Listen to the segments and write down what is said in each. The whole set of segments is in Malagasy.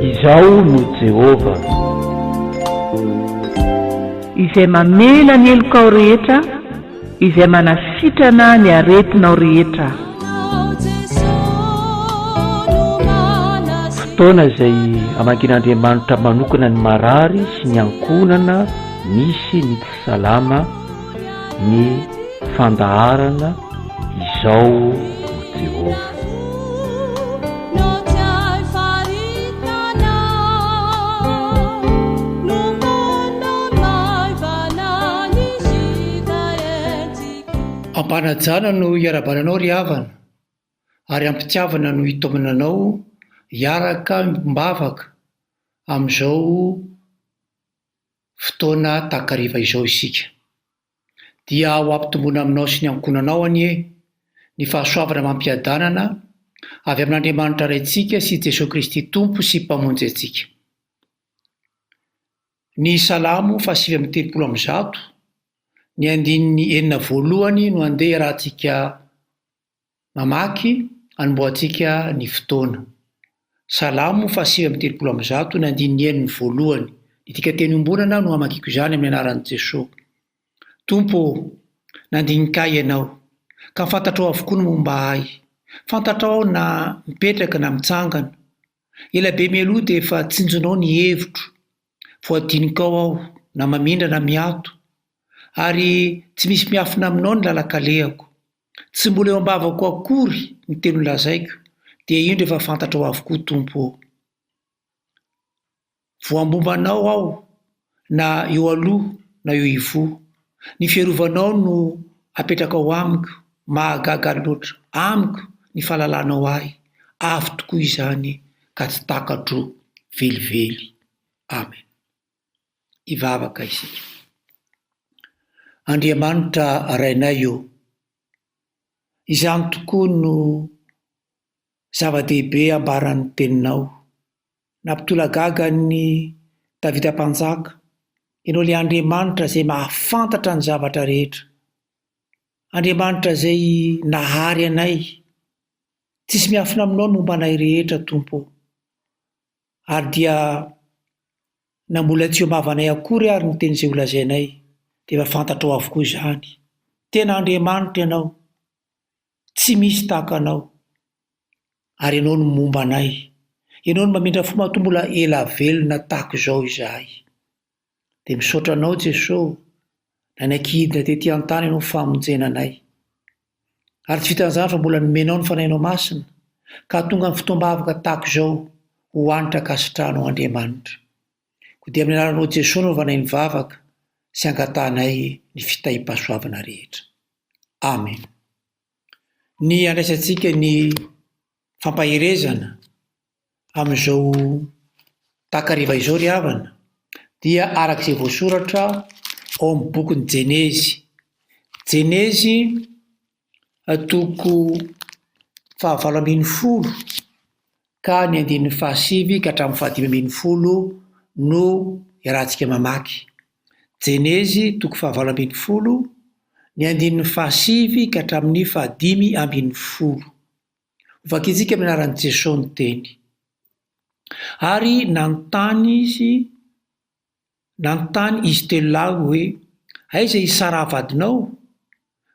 Izao no Jehova izay mamela ny elokao rehetra, izay manasitrana ny aretinao rehetra. Fotoana izay amankin'Andriamanitra manokana ny marary sy ny ankonana misy ny tsy salama, ny fandaharana. Izao no Jehova. Ampanajana no iarabananao ry havana, ary ampitiavana no hitomananao hiaraka mbavaka amin'izao fotoana takariva izao isika. Dia ho ampitomboana aminao sy ny ankonanao anie ny fahasoavana mampiadanana avy amin'Andriamanitra raintsika sy Jesosy Kristy Tompo sy mpamonjy antsika. Ny Salamo 8:30, ny 9:1 no andeha rahantsika mamaky anomboantsika ny fotoana. Salamo 8:30, ny 9:1. Itika teny ombonana no hamakiko izany amin'ny anaran'i Jesosy. Tompo, nandinika ianao, ka fantatrao avokoa ny momba ahy. Fantatrao na mipetraka na mitsangana. Ela be mialoha dia efa tsinjonao ny hevitro, voadinikao aho na mamindra na miato. Ary tsy misy miafina aminao ny lalaka-lehako. Tsy mbola eo ambavako akory ny teny lazaiko, dia indro efa fantatrao avokoa Tompo. Voambombanao aho na eo aloha na eo ivoho. Ny fiarovanao no apetraka ao amiko, mahagaga loatra amiko ny fahalalànao ahy. Avo tokoa izany ka tsy takatro velively. Amen. Ivavaka isika. Andriamanitra rainay io, izany tokoa no zava-dehibe ambaran'ny teninao. Nampitolagaga ny Davida mpanjaka, ianao ilay Andriamanitra izay mahafantatra ny zavatra rehetra. Andriamanitra izay nahary anay, tsisy miafina aminao momba anay rehetra Tompo. Ary dia na mbola tsy homavanay akory ary ny teny izay holazainay, dia efa fantatrao avokoa izany. Tena Andriamanitra ianao, tsy misy tahaka anao. Ary ianao no momba anay, ianao no mamindra fomba toa mbola ela velona tahaka izao izahay. Dia misaotra anao Jesosy, nanakidina tetỳ an-tany ianao famonjena anay. Ary tsy vitan'izany fa mbola nomenao ny fanahinao masina, ka tonga ny fotoam-bavaka tahaka izao ho anitra kasitrahanao Andriamanitra. Ko dia amin'ny anaranao Jesosy no vanay ny vavaka sy angatanay ny fitahim-pahasoavana rehetra. Amen. Ny andraisantsika ny fampaherezana amin'izao takariva izao ry havana, dia arak'izay voasoratra ao amin'ny bokin'ny Jenezy. Jenezy toko 20 ka ny 9 ka hatramin'ny 15 no iarahantsika mamaky. Jenezy toko 20, ny 15 ka hatramin'ny 15. Vakitsika amin'ny anaran'i Jesosy ny teny. Ary nanontany izy telo lahy hoe, aiza i Sara vadinao?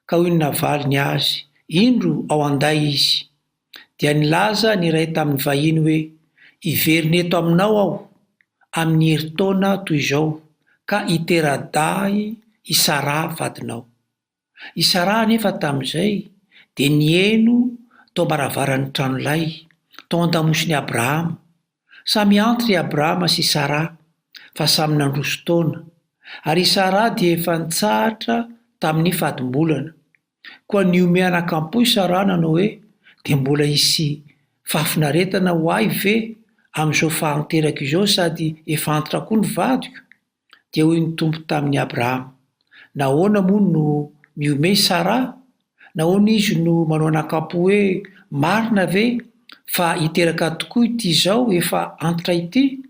Ka hoy ny navaliny azy, indro ao anday izy. Dia nilaza ny iray tamin'ny vahiny hoe, iverina eto aminao aho amin'ny herintaona toy izao, ka hitera-dahy i Sara vadinao. I Sara nefa tamin'izay dia nieno tao am-baravaran'ny tranolay, tao an-damosiny Abrahama. Samy antitra i Abrahama sy Sara, fa samy nandroso taona. Ary Sara dia efa nitsahatra tamin'ny fahadim-bolana. Koa niome anakampo i Sara nanao hoe, dia mbola hisy fahafinaretana ho ahy ve amin'izao fahanteraka izao sady efa antitra koa ny vadiko? Dia hoy ny Tompo tamin'ny Abrahama, nahoana moa no miome i Sara? Nahoana izy no manao anakampo hoe, marina ve fa hiteraka tokoa ity izao efa antitra ity?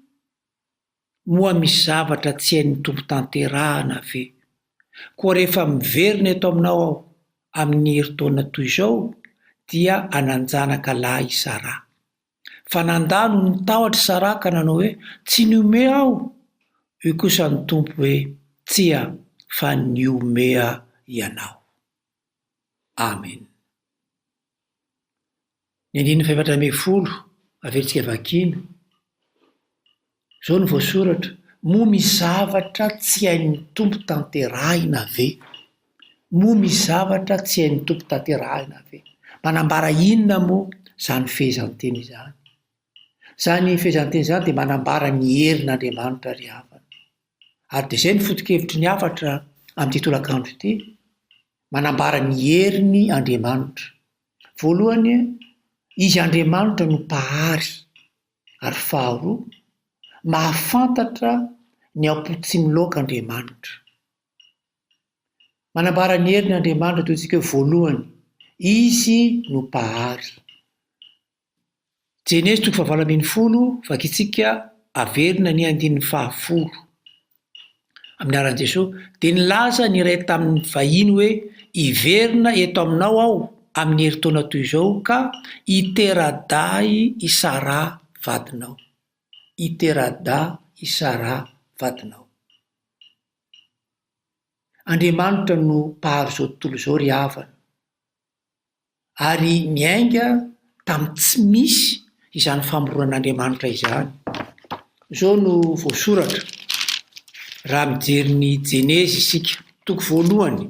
Moa misy zavatra tsy hain'ny Tompo tanterahana ve? Koa rehefa miverina eto aminao aho amin'ny herintaona toy izao, dia ananjanaka lahy Sara. Fa nandalo ny tahotra Sara ka nanao hoe tsy niome aho. Io kosa ny tompo hoe tsia fa niomea ianao. Amen. Ny andininy faefatra ambin'ny folo averitsika vakina. Zao ny voasoratra: moa misy zavatra tsy hain'ny tompo tanterahina ve? Moa misy zavatra tsy hain'ny tompo tanterahina ve? Manambara inona moa zany fehezanteny izany? Zany fehezanteny izany dia manambara ny herin'Andriamanitra ry havana. Ary dia izay ny foto-kevitry ny hafatra amin'ity tolakandro ity, manambara ny herin'ny Andriamanitra. Voalohany, izy Andriamanitra no mpahary. Ary faharoa, mahafantatra ny apotsiny laoka Andriamanitra. Manambara ny herin'ny Andriamanitra tointsika voalohany, izy no mpahary. Jenesy 7:10 vakitsika averina ny andininy 10. Amin'ny aran'i Jesosy, dia nilaza ny iray tamin'ny vahiny hoe iverina eto aminao aho amin'ny heritaona toy izao ka iterada i Sara vadinao. Iterada i Sara vadinao. Andriamanitra no mpahary izao tontolo izao ry havana. Ary miainga tamin'ny tsy misy izany famoronan'Andriamanitra izany. Izao no voasoratra raha mijery ny Jenesy isika toko voalohany.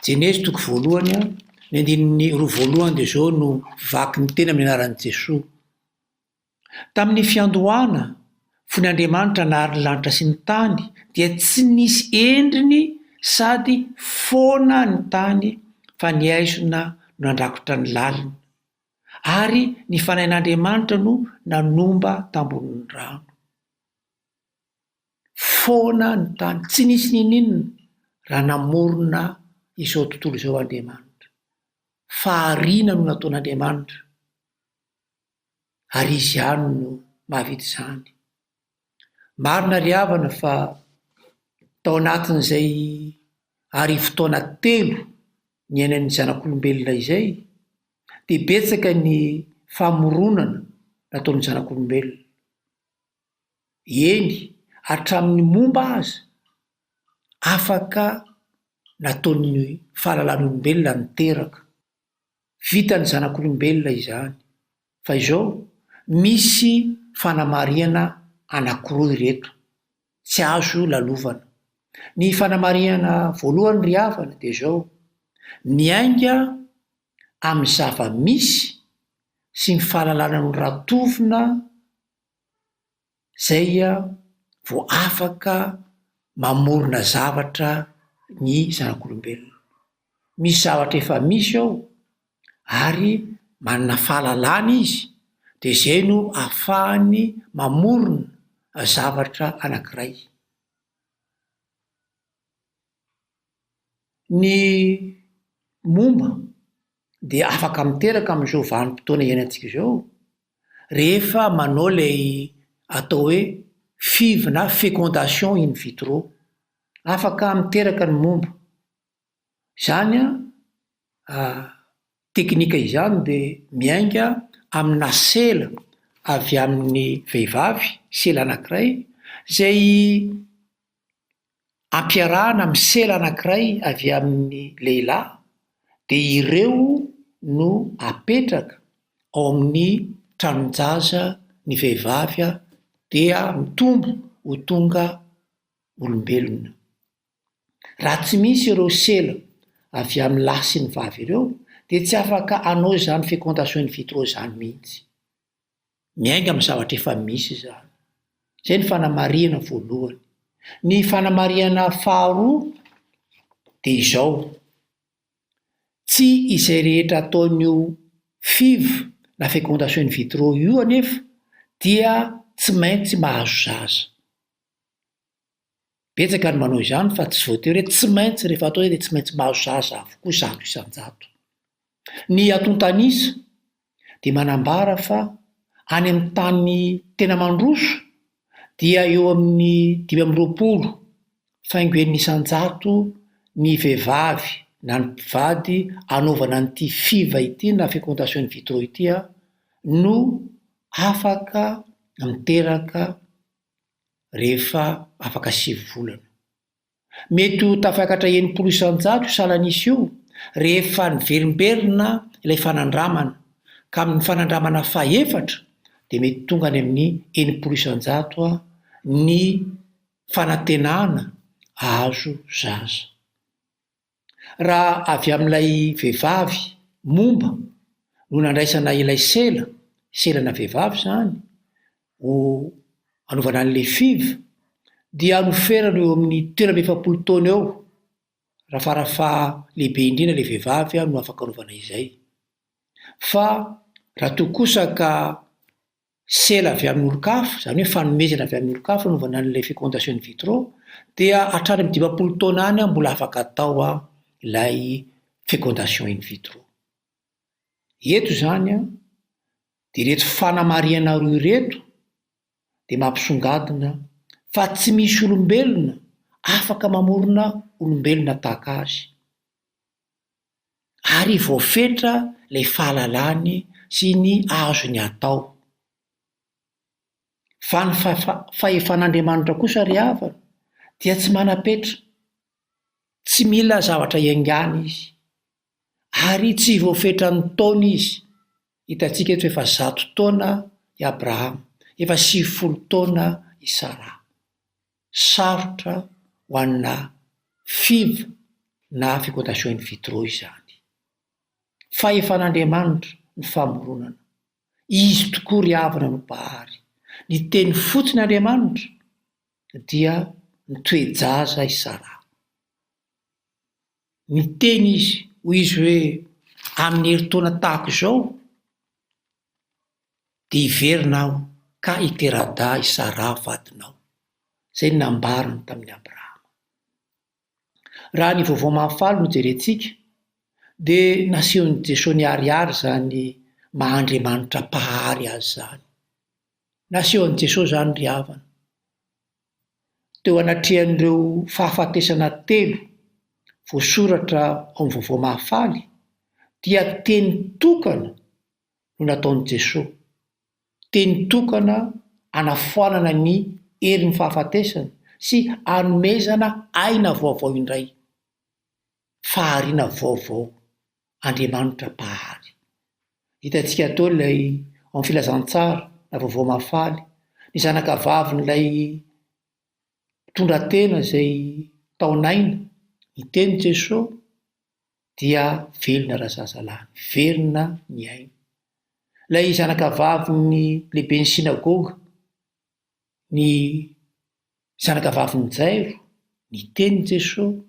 Jenesy toko voalohany, ny andininy 2 dia izao no vaky ny tena amin'ny anaran'i Jesosy. Tamin'ny fiandohana fony Andriamanitra nahary ny lanitra sy ny tany dia tsy nisy endriny sady foana ny tany fa ny aizona no nandrakotra ny lalina. Ary ny fanahin'Andriamanitra no nanomba tambonin'ny rano. Foana ny tany, tsy nisy ninina raha namorona izao tontolo izao Andriamanitra. Fahariana no nataon'Andriamanitra. Ary izy ihany no mahavita izany. Marina ry havana fa tao anatin'izay arivo-taona 3 ny ainan'ny zanak'olombelona izay, dia betsaka ny famoronana nataon'ny zanak'olombelona. Eny, hatramin'ny momba aza, afaka nataon'ny fahalalàn'olombelona niteraka. Vitan'ny zanak'olombelona izany. Fa izao, misy fanamariana anankiroa ireto, tsy azo lalovana. Ny fanamariana voalohany ry havana dia izao: miainga amin'ny zava-misy sy ny fahalalàna no ratovina zay vao afaka mamorona zavatra ny zanak'olombelona. Misy zavatra efa misy ao ary manana fahalalàna izy, dia izay no ahafahany mamorona zavatra anankiray. Ny momba dia afaka miteraka amin'izao vanim-potoana iainantsika izao rehefa manao ilay atao hoe FIV na fécondation in vitro. Afaka miteraka ny momba. Izany teknika izany dia miainga amina sela avy amin'ny vehivavy, sela anankiray, izay ampiarahana amin'ny sela anankiray avy amin'ny lehilahy, dia ireo no apetraka ao amin'ny tranon-jaza ny vehivavy dia mitombo ho tonga olombelona. Raha tsy misy ireo sela avy amin'ny lahy sy ny vavy ireo, dia tsy afaka hanao izany fécondation in vitro izany mihitsy. Miainga amin'ny zavatra efa misy izany. Izay ny fanamariana voalohany. Ny fanamariana faharoa dia izao: tsy izay rehetra ataon'io FIV na fécondation in vitro io anefa dia tsy maintsy mahazo zaza. Betsaka ny manao izany fa tsy voatery hoe tsy maintsy rehefa atao dia tsy maintsy mahazo zaza avokoa zato isan-jato. Ny atontanisa dia manambara fa any amin'ny tany tena mandroso dia eo amin'ny 520 faingo isan-jato ny vehivavy na ny mpivady anaovana nyity fiva ity na fécondation in vitro ity no afaka miteraka rehefa afaka 7 volana. Mety ho tafakatra 900 salanisy io rehefa niverimberina ilay fanandramana ka amin'ny fanandramana faefatra dia mety tonga any amin'ny 900 ny fanantenana azo zaza. Raha avy amin'ilay vehivavy momba no nandraisana ilay selana vehivavy zany ho anaovana an'ilay fiva dia noferana eo amin'ny 17 taona eo raha farafa lehibe indrindra ilay vehivavy no afaka anaovana izay. Fa raha toa kosa ka sela avy amin'ny olon-kafa, zany hoe fanomezana avy amin'ny olon-kafa anaovana an'ilay fécondation in vitro dia hatrany amin'ny 20 taona any mbola afaka atao ilay fécondation in vitro. Eto zany dia reto fanamariana roa reto dia mampisongadina fa tsy misy olombelona afaka mamorona olombelona tahaka azy, ary voafetra ilay fahalalany sy ny azony atao. Fa ny fahefan'Andriamanitra kosa ry havana dia tsy manapetra, tsy mila zavatra iaingana izy, ary tsy voafetra ny taona izy. Hitantsika eto efa 100 taona i Abrahama, efa 70 taona i Sara. Sarotra ho anna fiva na fécondation in vitro izany. Fahefan'Andriamanitra ny famoronana, izy tokoa ry havana no mpahary. Ny teny fotsin'Andriamanitra dia ny toe-jaza i Sara. Ny teny izy hoy izy hoe amin'ny herintaona tahaka izao dia hiverina aho ka hiterada i Sara vadinao. Izay nambariny tamin'ny Abrahama. Raha ny vaovao mahafaly no jerentsika dia nasehon'i Jesosy niharihary zany Mahandriamanitra mpahary azy zany. Nasehon'i Jesosy zany ry havana teo anatrehan'ireo fahafatesana 3 voasoratra ao amin'ny vaovao mahafaly dia teny tokana no nataon'i Jesosy, teny tokana anafoanana ny herin'ny fahafatesana sy anomezana aina vaovao indray, fahariana vaovao Andriamanitra mpahary. Hitantsika tao ilay amin'ny filazantsara na vaovao mahafaly, ny zanakavavyn'ilay mpitondra tena izay taonaina, ny teny Jesosy dia velona razazalahy, velona ny aina. Ilay zanakavaviny lehibe ny sinagoga, ny zanakavaviny Jairo, ny teny Jesosy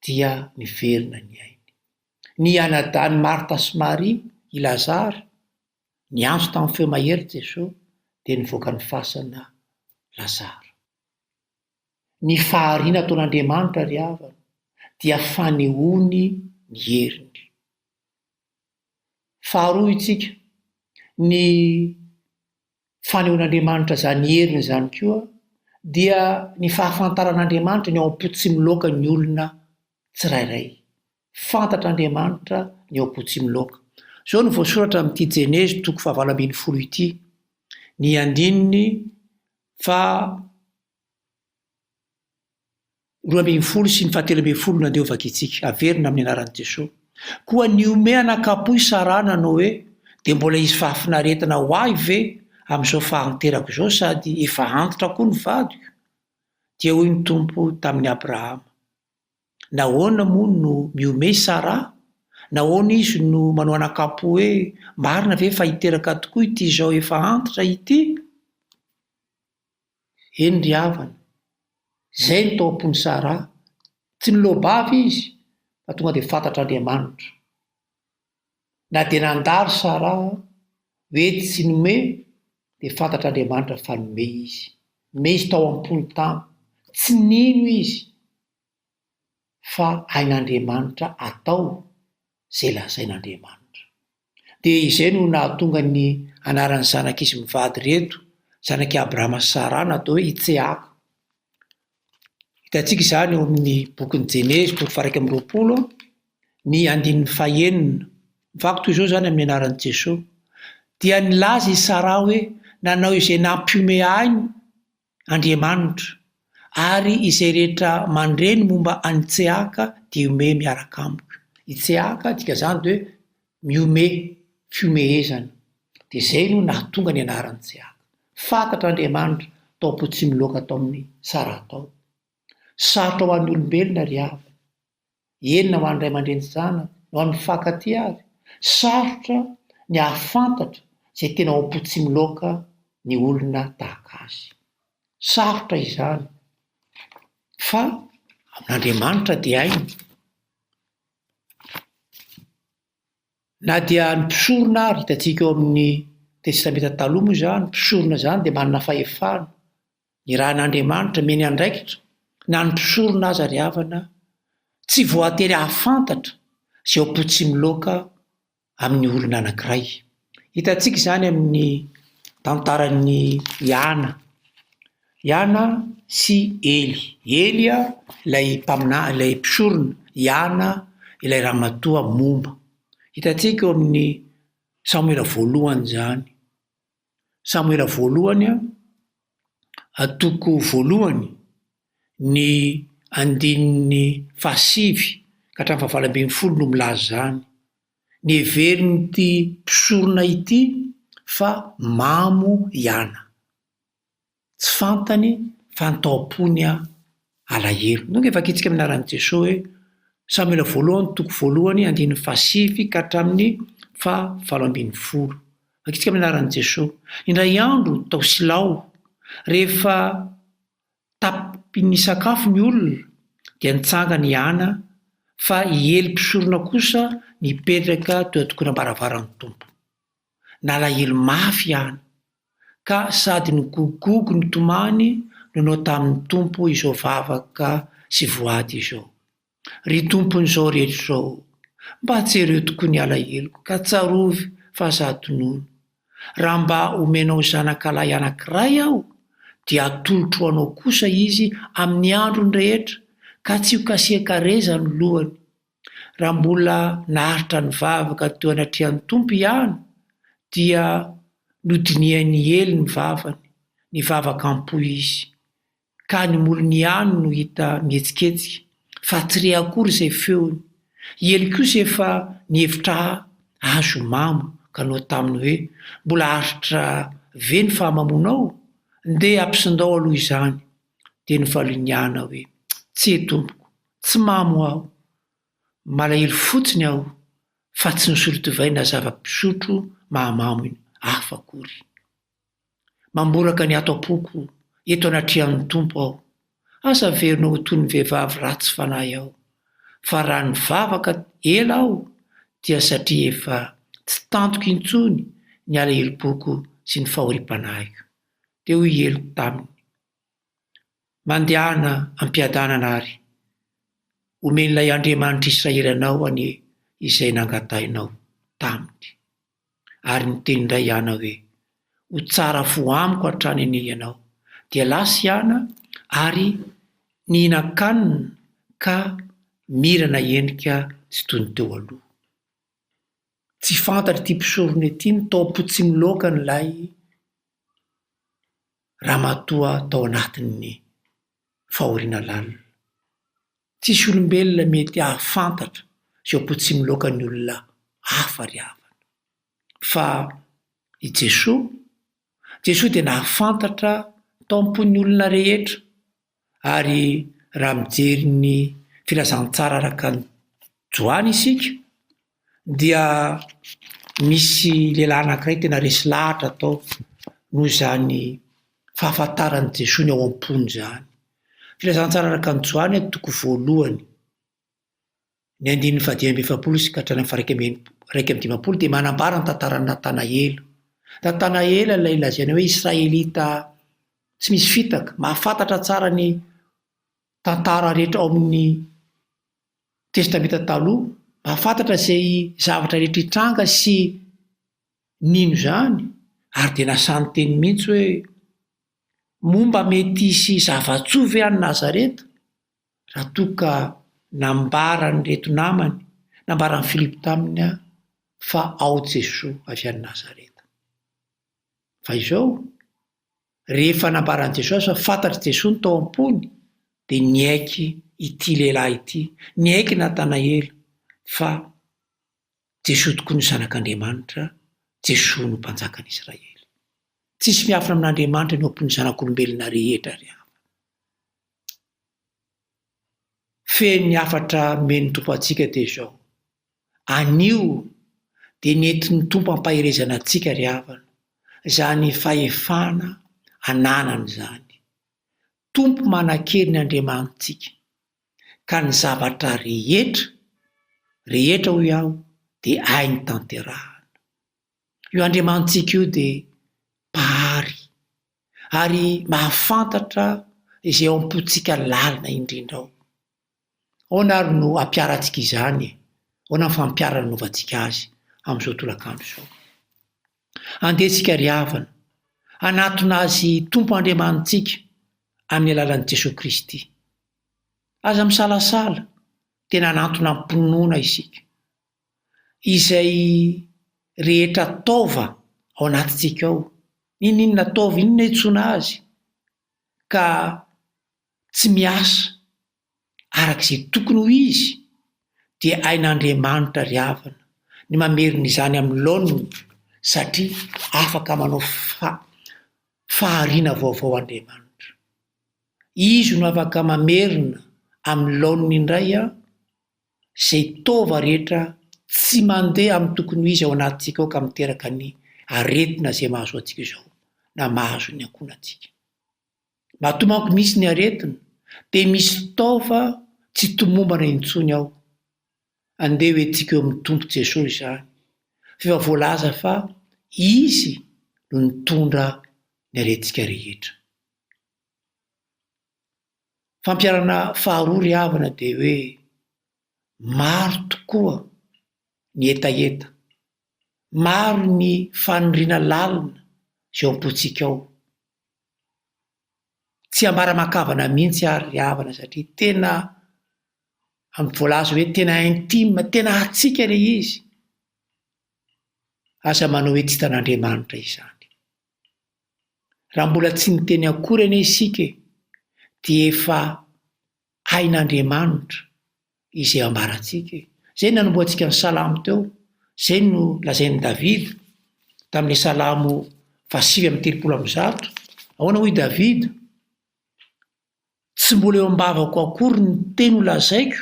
dia niverina ny aina. Ny anadany Marta sy Maria, i Lazara, ny antso tamin'ny feo mahery Jesosy dia nivoaka ny fasana Lazara. Ny fahariana ataon'Andriamanitra ry havana dia fanehoany ny heriny. Faharoa itsika, ny fanehoan'Andriamanitra zany heriny zany koa dia ny fahafantaran'Andriamanitra ny ao am-potsimloaka ny olona tsirairay. Fantatr'Andriamanitra ny ao am-potsimloaka. Zao no voasoratra amin'ity Jenezy 12 ity, ny 9 fa 12 sy ny 13 nandehovaka itsika, averina amin'ny anaran'i Jesosy. Koa niome anakapo i Sara nanao hoe dia mbola izy fahafinaretana ho ahy ve amin'izao fahanterako izao sady efa antitra koa ny vadiko? Dia hoy ny Tompo tamin'ny Abrahama, nahoana moa no miome i Sara? Nahoana izy no manao anakapo hoe marina ve fa hiteraka tokoa ity izao efa antitra ity? Eny ry havana, izay ny tao am-pony Sara, tsy nilobavy izy fa tonga dia fantatr'Andriamanitra. Na dia nandary Sara hoe tsy nome dia fantatr'Andriamanitra fa nome izy. Nome izy tao am-pony tany, tsy nino izy fa ain'Andriamanitra atao izay lazain'Andriamanitra. Dia izay no nahatonga ny anaran'ny zanak'izy mivady reto, zanaky Abrahama sy Sara, natao hoe Itseaka. Hitantsika izany eo amin'ny bokin'ny Jenezy boky 1:20 ny 9:9 mivaky toy izao zany amin'ny anaran'i Jesosy dia nilaza i Sara hoe nanao izay nampiome ainy Andriamanitra ary izay rehetra mandreny momba any Tseaka dia ome miaraka amiko. I Tseaka dika zany de hoe miome fiomehezana. Dia izay no nahatonga ny anaran'ny Tseaka. Fantatra Andriamanitra tao Potsimiloka tao amin'ny Sara tao. Sarotra ho an'ny olombelona ry havana. Eny na ho an'ny ray aman-dreny zanaka, na ho an'ny mifankatia ary. Sarotra ny ahafantatra izay tena ao Potsimiloka ny olona tahaka azy. Sarotra izany. Fa amin'Andriamanitra dia hainy. Na dia ny mpisorona ary hitantsika eo amin'ny testamenta taloha moa izany, mpisorona izany dia manana fahefana. Ny rahan'Andriamanitra meny andraikitra na ny mpisorona aza ry havana tsy voatery ahafantatra izay ao Potsimiloka amin'ny olona anankiray. Hitantsika izany amin'ny tantaran'ny Iana sy Ely. Ely ilay mpisorona, Iana ilay ramatoa momba. Hitantsika eo amin'ny Samuela voalohany zany. Samuela voalohany atoko voalohany ny 9:7 ka hatramin'ny 7:10 no milaza zany. Ny heverin'ity mpisorona ity fa mamo Iana. Tsy fantany fa nitaom-pony alahelo. Nonga efa akitsika amin'ny anaran'i Jesosy hoe Samuela voalohany toko voalohany 9:7 ka hatramin'ny 7:10. Akitsika amin'ny anaran'i Jesosy. Indray andro tao Silao rehefa tapy ny sakafo ny olona dia nitsangana Iana fa i Ely mpisorona kosa nipetraka teo an-tokonam-baravaran'ny Tompo. Nalahelo mafy Iana ka sady nigogogo ny tomany nonao tamin'ny Tompo izao vavaka sy voady izao. Ry tompony izao rehetra izao, mba tsereo tokoa ny alaheloko ka tsarovy fahasahatonoana. Raha mba omenao zanakalahy anankiray aho dia atolotro anao kosa izy amin'ny androny rehetra ka tsy ho kasiakareza ny lohany. Raha mbola naharitra ny vavaka teo anatrehan'ny Tompo ihany dia nodinian'ny Ely ny vavany, ny vavaka ampo izy. Ka ny molony ihany no hita mihetsiketsika fa tsy re akory izay feony. Ely kosa efa nihevitra azo mamo ka nao taminy hoe mbola haritra ve ny fahamamonao? Ndeha ampisindao aloha izany. Dia nifaliany Iana hoe tsy tompoko, tsy mamo aho. Malahelo fotsiny aho fa tsy nisolotovaina zava-pisotro mahamamo iny hafa akory. Mamboraka ny ato am-poko eto anatrehan'ny Tompo aho. Asa verina ho toy ny vehivavy ratsy fanahy aho. Fa raha ny vavaka ela aho dia satria efa tsy tantoko intsony ny alahelo-poko sy ny fahoriam-panahiko. Dia hoy Ely taminy, mandehana ampiadanana ary, omen'ilay Andriamanitra Israely anao any izay nangatainao taminy. Ary niteny indray Iana hoe ho tsara fo amiko hatrany ane ianao. Dia lasa Iana ary nihinan-kanina ka mirana endrika tsy toy ny teo aloha. Tsy fantatra ity mpisorona ity ny tao Potsimiloka n'ilay ramatoa tao anatin'ny fahoriana lalina. Tsisy olombelona mety ahafantatra izay Potsimiloka ny olona hafa ry havana. Fa i Jesosy dia nahafantatra tao am-pon'ny olona rehetra. Ary raha mijery ny filazantsara araka ny Joany isika dia misy lehilahy anankiray tena resy lahatra tao noho izany fahafantaran'i Jesosy ny ao am-pony izany. Filazantsara araka ny Joany toko voalohany ny 9:20 sy ka hatramin'ny 1:10 dia manambara ny tantaran'i Natanaela. Natanaela ilay lazaina hoe Israelita tsy misy fitaka, mahafantatra tsara ny tantara rehetra ao amin'ny testamenta taloha, mahafantatra izay zavatra rehetra hitranga sy nino izany, ary dia nasany teny mihitsy hoe momba mety hisy zava-tsoa ve any Nazareta? raha toa ka nambarany reto namany, nambarany Filipo taminy fa ao Jesosy avy any Nazareta. Fa izao rehefa nambarany Jesosy fa fantatry Jesosy ny tao am-pony, dia niaiky ity lehilahy ity, niaiky Natanaela fa Jesosy tokoa ny zanak'Andriamanitra, Jesosy no mpanjakan'Israely. Tsisy miafina amin'Andriamanitra ny ompony zanak'olombelona rehetra ry hafa. Feno ny afatra meny tompo antsika dia izao. Anio dia nentin'ny tompo ampahirezana antsika ry havana, izany fahefana ananany izany. Tompo manan-kely ny Andriamanitsika, ka ny zavatra rehetra hoy aho dia hainy tanterahana. Io Andriamanitsika io dia pahary, ary mahafantatra izay ao am-pontsika lalina indrindra ao. Ahoana ary no ampiarantsika izany? Ahoana ny fampiarana novantsika azy amin'izao tolakandro izao? Andehantsika ry havana, anatona azy tompo Andriamanitsika amin'ny alalan'i Jesosy Kristy. Aza misalasala, tena anatona mponona isika. Izay rehetra taova ao anatintsika ao, inona taova, inona hitsoina azy, ka tsy miasa arak'izay tokony ho izy, dia hain'Andriamanitra ry havana ny mamerina izany amin'ny laoniny, satria afaka manao fahariana vaovao Andriamanitra. Izy no afaka mamerina amin'ny laoniny indray izay taova rehetra tsy mandeha amin'ny tokony ho izy ao anatintsika ao, ka miteraka ny aretina izay mahazo antsika izao na mahazo ny ankonantsika. Matoa manko misy ny aretina, dia misy taova tsy tomombana intsony ao. Andeha hoentsika eo amin'ny tompo Jesosy izany, fa voalaza fa izy no nitondra ny aretintsika rehetra. Fampiarana faharoa ry havana dia hoe maro tokoa ny etaeta, maro ny fanondriana lalina izay ao am-pontsika ao. Tsy ambara-makavana mihitsy ary ry havana, satria tena amin'ny voalaza hoe tena intime, tena hatsika ilay izy. Asa manao hoe tsy hitan'Andriamanitra izany. Raha mbola tsy niteny akory anie isika, dia efa hain'Andriamanitra izay ambarantsika. Izay nanomboantsika ny salamo teo, izay no lazain'i Davida tamin'ny salamo 8:30. Ahoana hoy Davida? Tsy mbola eo am-bavako akory ny teny ho lazaiko,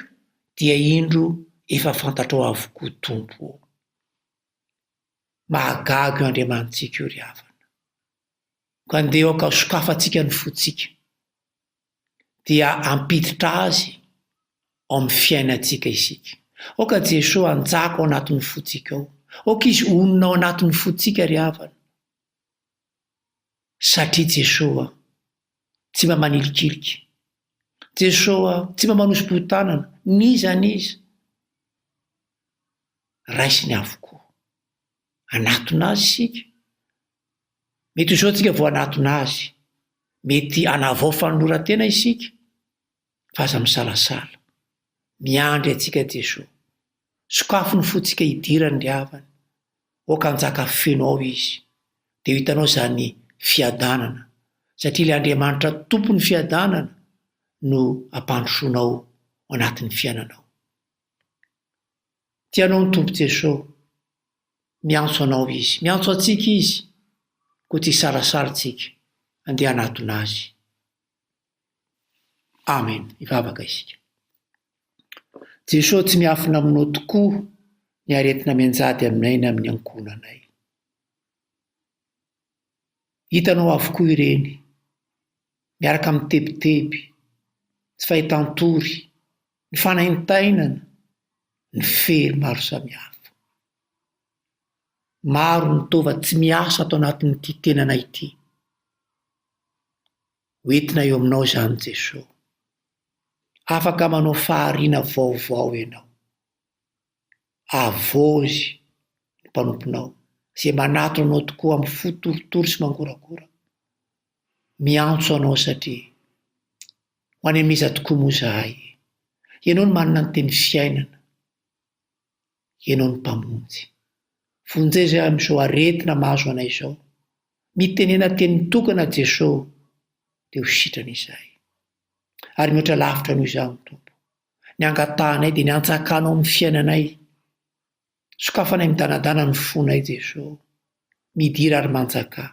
dia indro efa fantatrao avokoa tompo. Mahagaga io Andriamanitsika io ry havana. Ka andeha ao ka sokafantsika ny fotsika, dia ampiditra azy ao amin'ny fiainantsika isika. Oka Jesosy anjaka ao anatin'ny fotsika ao, oka izy onona ao anatin'ny fotsika ry havana. Satria Jesosy tsy mba manilikiliky, Jesosy tsy mba manosim-potanana, niza niza, raisiny avokoa. Anatona azy isika. Mety izao tsika vao anatona azy, mety anavao fanoloran-tena isika, fa aza misalasala, miandry antsika Jesosy. Sokafo ny fotsika hidirany ry havana, oka anjaka feno ao izy, dia hitanao izany fiadanana, satria ilay Andriamanitra tompony fiadanana no ampandrosoanao ao anatin'ny fiainanao. Tianao ny tompo Jesosy, miantso anao izy, miantso antsika izy, koa tsy hisalasala tsika, andeha anatona azy. Amen. Ivavaka isika. Jesosy tsy miafina aminao tokoa ny aretina mianjady aminay na amin'ny ankonanay. Hitanao avokoa ireny, miaraka amin'ny tebiteby, tsy fahitan-tory, ny fanaintainana, ny fery maro samihafa. Maro ny taova tsy miasa atao anatin'ity tenana ity. Hoentina eo aminao izany Jesosy. Afaka manao fahariana vaovao ianao. Avozy ny mpanomponao, izay manatona anao tokoa amin'ny fo toritory sy mangorakora. Miantso anao satria ho any amiza tokoa moa zahay. ianao no manana ny teny fiainana, ianao ny mpamonjy. Vonjay zay amin'izao aretina mahazo anay izao, mitenena teny tokana Jesosy dia ho sitrana izay. Ary mihoatra lavitra noho izany Tompo, ny angatahanay dia ny antsakanao amin'ny fiainanay, sokafanay midanadana ny fonay Jesosy, midira ary manjaka,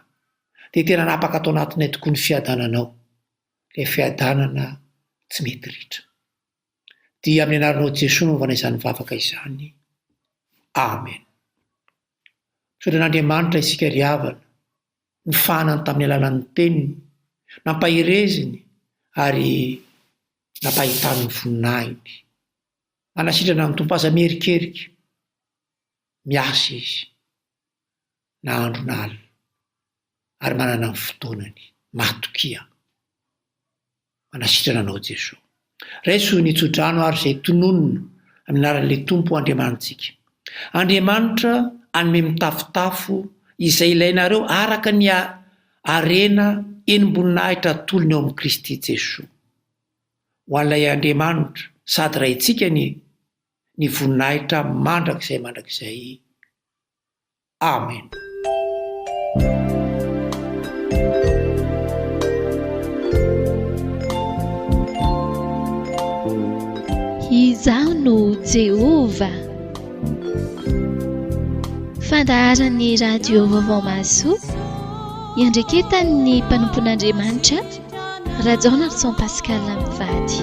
dia tena napaka atao anatinay tokoa ny fiadananao, ilay fiadanana tsy mety ritra. Dia amin'ny anaranao Jesosy no vana izany vavaka izany. Amen. Sodran'Andriamanitra isika ry havana, ny fahanany tamin'ny alalan'ny teniny, nampahireziny ary nampahitany ny voninahiny. Manasitrana ny Tompo aza miherikerika, miasa izy na andro na alina, ary manana ny fotoanany matokia. Manasitrana anao Jesosy. Raiso ny tsodrano ary izay tononona amin'ny anaran'ilay Tompo Andriamanitsika. Andriamanitra anome mitafotafo izay ilainareo araka ny arena enim-boninahitra tolony eo amin'ny Kristy Jesosy. Ho an'ilay Andriamanitra sady raintsika ny voninahitra mandrakizay. Amen. Izaho no Jehova. Fandaharan'ny radio vaovao Mahasoa, iandreketan'ny mpanompon'Andriamanitra, Rajaona Pascal Lamivady.